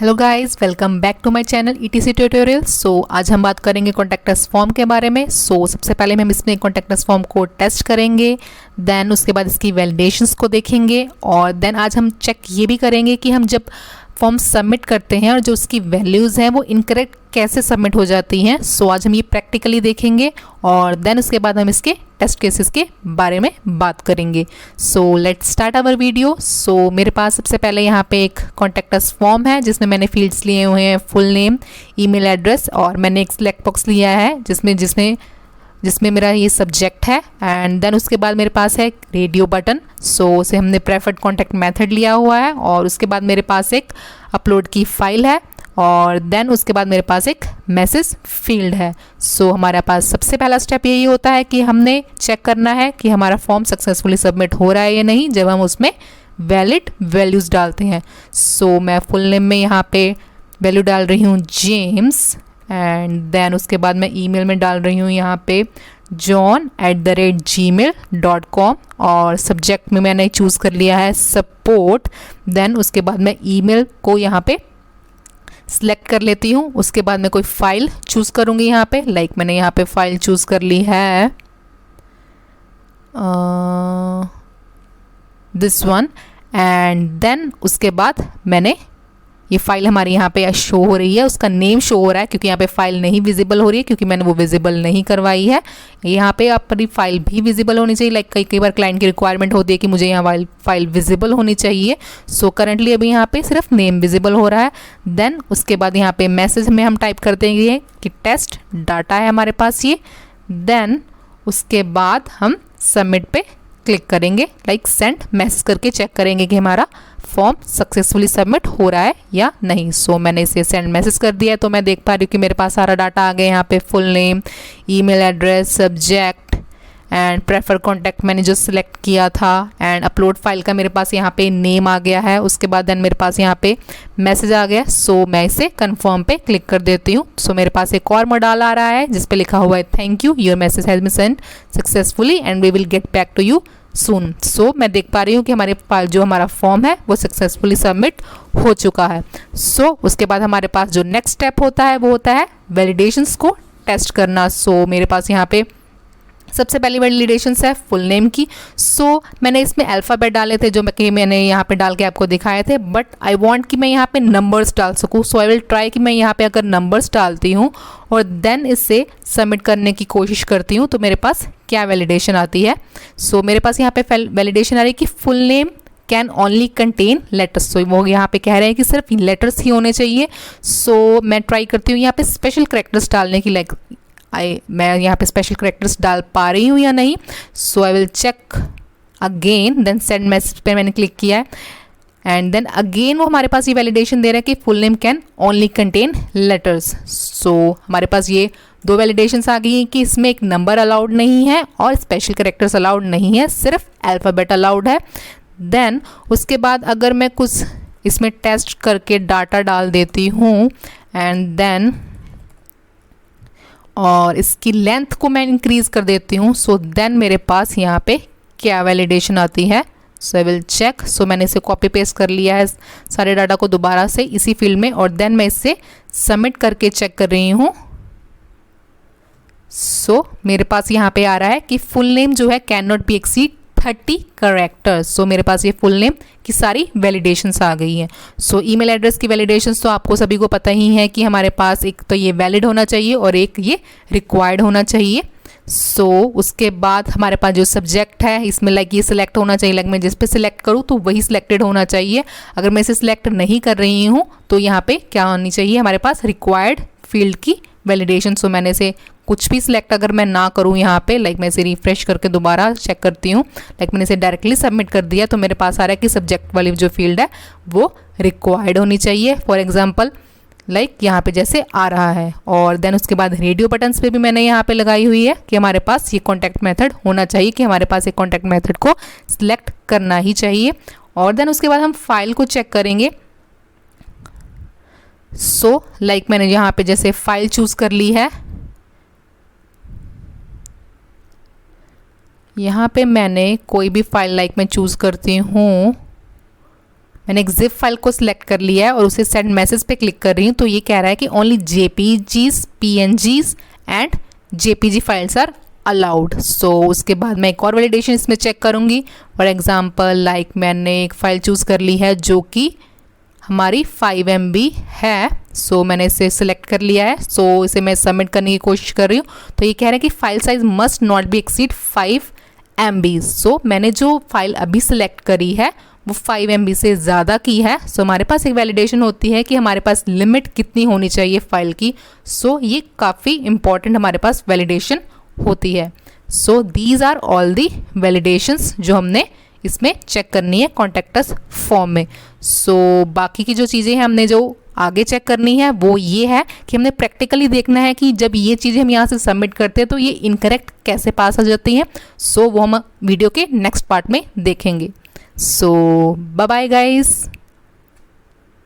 Hello guys, welcome back to my channel ETC tutorial. So आज हम बात करेंगे कॉन्टैक्ट अस फॉर्म के बारे में। सबसे पहले हम इसमें कॉन्टैक्ट अस फॉर्म को टेस्ट करेंगे, देन उसके बाद इसकी वैलिडेशंस को देखेंगे और देन आज हम चेक ये भी करेंगे कि हम जब फॉर्म सबमिट करते हैं और जो उसकी वैल्यूज़ हैं वो इनकरेक्ट कैसे सबमिट हो जाती हैं। आज हम ये प्रैक्टिकली देखेंगे और देन उसके बाद हम इसके टेस्ट केसेस के बारे में बात करेंगे। Let's start our video. मेरे पास सबसे पहले यहाँ पे एक कॉन्टैक्ट अस फॉर्म है जिसमें मैंने फील्ड्स लिए हुए हैं फुल नेम, ईमेल एड्रेस और मैंने एक सिलेक्ट बॉक्स लिया है जिसमें मेरा ये सब्जेक्ट है एंड देन उसके बाद मेरे पास है रेडियो बटन। उसे हमने प्रेफर्ड कॉन्टैक्ट मेथड लिया हुआ है और उसके बाद मेरे पास एक अपलोड की फाइल है और देन उसके बाद मेरे पास एक मैसेज फील्ड है। हमारे पास सबसे पहला स्टेप यही होता है कि हमने चेक करना है कि हमारा फॉर्म सक्सेसफुली सबमिट हो रहा है या नहीं जब हम उसमें वैलिड वैल्यूज़ डालते हैं। मैं फुल नेम में यहाँ पे वैल्यू डाल रही हूँ जेम्स एंड देन उसके बाद मैं ईमेल में डाल रही हूँ यहाँ पे john@gmail.com और सब्जेक्ट में मैंने चूज़ कर लिया है सपोर्ट। देन उसके बाद मैं ईमेल को यहाँ पे सिलेक्ट कर लेती हूँ। उसके बाद मैं कोई फ़ाइल चूज़ करूँगी यहाँ पे, मैंने यहाँ पे फ़ाइल चूज़ कर ली है दिस वन एंड देन उसके बाद मैंने ये फाइल हमारी यहाँ पे शो हो रही है, उसका नेम शो हो रहा है क्योंकि यहाँ पे फाइल नहीं विजिबल हो रही है क्योंकि मैंने वो विजिबल नहीं करवाई है। यहाँ पे आपकी फाइल भी विजिबल होनी चाहिए। कई बार क्लाइंट की रिक्वायरमेंट होती है कि मुझे यहाँ फाइल विजिबल होनी चाहिए। करंटली अभी यहाँ पे सिर्फ नेम विजिबल हो रहा है। देन उसके बाद यहाँ पे मैसेज में हम टाइप कर देंगे कि टेस्ट डाटा है हमारे पास ये। देन उसके बाद हम सबमिट पे क्लिक करेंगे, सेंड मैसेज करके चेक करेंगे कि हमारा फॉर्म सक्सेसफुली सबमिट हो रहा है या नहीं। मैंने इसे सेंड मैसेज कर दिया है तो मैं देख पा रही हूँ कि मेरे पास सारा डाटा आ गया यहाँ पे, full name, email address, subject and prefer contact मैंने जो सिलेक्ट किया था एंड अपलोड फाइल का मेरे पास यहाँ पे नेम आ गया है। उसके बाद देन मेरे पास यहाँ पे मैसेज आ गया। मैं इसे कन्फर्म पे क्लिक कर देती हूँ। मेरे पास एक और मॉडल आ रहा है जिस पे लिखा हुआ है thank you, your message has been send successfully and we will get back to you soon. मैं देख पा रही हूँ कि हमारा फॉर्म है वो सक्सेसफुली सबमिट हो चुका है। उसके बाद हमारे पास जो नेक्स्ट स्टेप होता है वो होता है वैलिडेशंस को टेस्ट करना। मेरे पास यहाँ पे सबसे पहली वैलिडेशंस है फुल नेम की। मैंने इसमें अल्फ़ाबेट डाले थे जो मैंने यहाँ पे डाल के आपको दिखाए थे, बट आई वांट कि मैं यहाँ पे नंबर्स डाल सकूँ। आई विल ट्राई कि मैं यहाँ पे अगर नंबर्स डालती हूँ और देन इसे सबमिट करने की कोशिश करती हूँ तो मेरे पास क्या वैलिडेशन आती है। मेरे पास यहाँ पे वैलिडेशन आ रही है कि full name can only contain letters. वो यहाँ पे कह रहे हैं कि सिर्फ लेटर्स ही होने चाहिए। मैं ट्राई करती हूँ यहाँ पे स्पेशल करेक्टर्स डालने की, मैं यहाँ पे स्पेशल करेक्टर्स डाल पा रही हूँ या नहीं। I will check again, then send message पे मैंने क्लिक किया है एंड देन अगेन वो हमारे पास ये वैलिडेशन दे रहा है कि full name can only contain letters. हमारे पास ये दो वैलिडेशंस आ गई हैं कि इसमें एक नंबर अलाउड नहीं है और स्पेशल करेक्टर्स अलाउड नहीं है, सिर्फ अल्फ़ाबेट अलाउड है। देन उसके बाद अगर मैं कुछ इसमें टेस्ट करके डाटा डाल देती हूँ एंड देन और इसकी लेंथ को मैं इंक्रीज़ कर देती हूँ, देन मेरे पास यहाँ पे क्या वैलिडेशन आती है। I will check. मैंने इसे कॉपी पेस्ट कर लिया है सारे डाटा को दोबारा से इसी फील्ड में और देन मैं इसे सबमिट करके चेक कर रही हूँ। मेरे पास यहाँ पे आ रहा है कि फुल नेम जो है can not be exceed 30 characters. मेरे पास ये फुल नेम की सारी वैलिडेशंस आ गई हैं। ईमेल एड्रेस की वैलिडेशंस तो आपको सभी को पता ही है कि हमारे पास एक तो ये वैलिड होना चाहिए और एक ये रिक्वायर्ड होना चाहिए। उसके बाद हमारे पास जो सब्जेक्ट है इसमें ये सिलेक्ट होना चाहिए। मैं जिस पे सिलेक्ट करूँ तो वही सिलेक्टेड होना चाहिए। अगर मैं इसे सिलेक्ट नहीं कर रही हूँ तो यहाँ पे क्या होनी चाहिए हमारे पास रिक्वायर्ड फील्ड की वैलिडेशन। मैंने इसे कुछ भी सिलेक्ट अगर मैं ना करूँ यहाँ पे, मैं इसे रिफ्रेश करके दोबारा चेक करती हूँ, मैंने इसे डायरेक्टली सबमिट कर दिया तो मेरे पास आ रहा है कि सब्जेक्ट वाली जो फील्ड है वो रिक्वायर्ड होनी चाहिए। फॉर एग्जांपल यहाँ पे जैसे आ रहा है। और देन उसके बाद रेडियो बटन्स पे भी मैंने यहाँ पे लगाई हुई है कि हमारे पास ये कॉन्टैक्ट मेथड होना चाहिए, कि हमारे पास एक कॉन्टैक्ट मेथड को सिलेक्ट करना ही चाहिए। और देन उसके बाद हम फाइल को चेक करेंगे। मैंने यहाँ पे जैसे फाइल चूज़ कर ली है, यहाँ पे मैंने कोई भी फाइल मैं चूज़ करती हूँ मैंने एक जिप फाइल को सिलेक्ट कर लिया है और उसे सेंड मैसेज पे क्लिक कर रही हूँ, तो ये कह रहा है कि only JPGs, PNGs and JPG files are allowed. So उसके बाद मैं एक और वैलिडेशन इसमें चेक करूँगी। फॉर एग्जांपल लाइक मैंने एक फ़ाइल चूज़ कर ली है जो कि हमारी 5 MB है। सो मैंने इसे सिलेक्ट कर लिया है। सो इसे मैं सबमिट करने की कोशिश कर रही हूँ, तो ये कह रहा है कि file size must not be exceed 5 MB। सो मैंने जो फाइल अभी सिलेक्ट करी है वो 5 MB से ज़्यादा की है। सो हमारे पास एक वैलिडेशन होती है कि हमारे पास लिमिट कितनी होनी चाहिए फ़ाइल की। सो ये काफ़ी इंपॉर्टेंट हमारे पास वैलिडेशन होती है। So these are all the validations जो हमने इसमें चेक करनी है कॉन्टैक्ट अस फॉर्म में। सो बाकी की जो चीज़ें हैं हमने जो आगे चेक करनी है वो ये है कि हमने प्रैक्टिकली देखना है कि जब ये चीज़ें हम यहाँ से सबमिट करते हैं तो ये इनकरेक्ट कैसे पास आ जाती हैं। सो वो हम वीडियो के नेक्स्ट पार्ट में देखेंगे। सो बाय बाय गाइस।